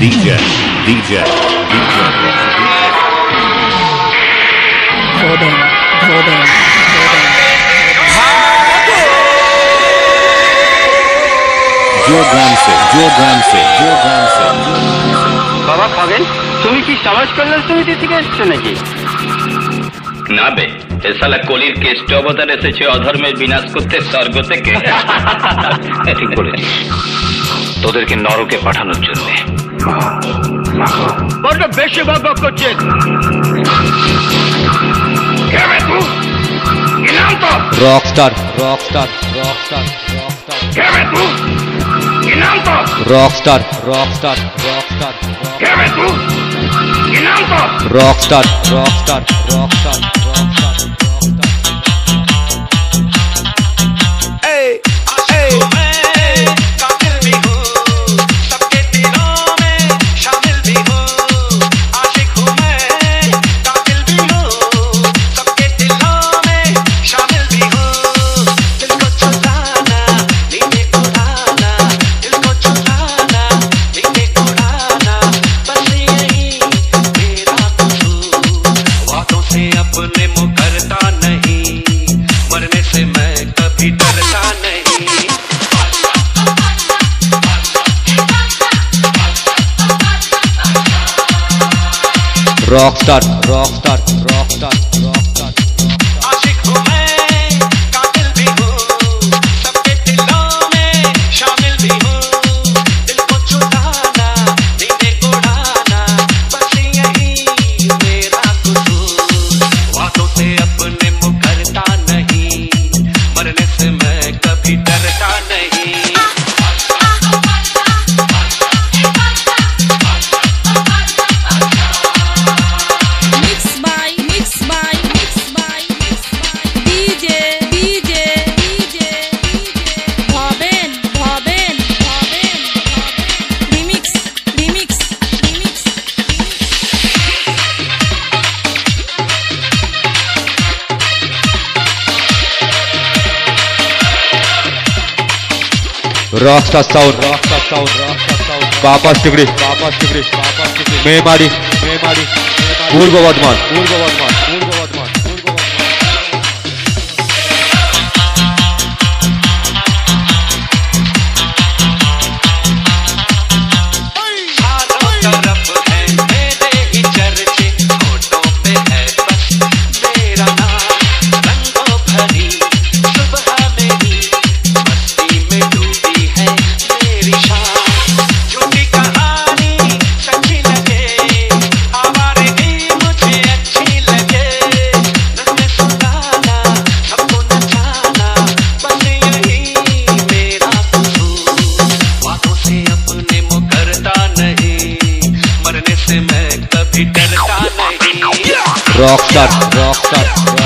DJ বাবা খাবেন? তুমি কি সমাজ কল্যাণ সমিতি থেকে এসছো নাকি? না বে, এ শালা কলির কেষ্ট অবতার এসেছে অধর্মের বিনাশ করতে স্বর্গ থেকে। ঠিক বলেছিস, তোদেরকে নরকে পাঠানোর জন্য। বড় বেশি বকবক করছিস। Rockstar आशिक हूँ मैं, कातिल भी हूँ, सबके दिलों में शामिल भी हूँ। दिल को चुराना, नींदें उड़ाना, बस यही मेरा कसूर। वादों से अपने मुकरता नहीं, मरने से मैं कभी डरता नहीं। Rockstar sound Papa Stigri Memari Purva Vardhan Rockstar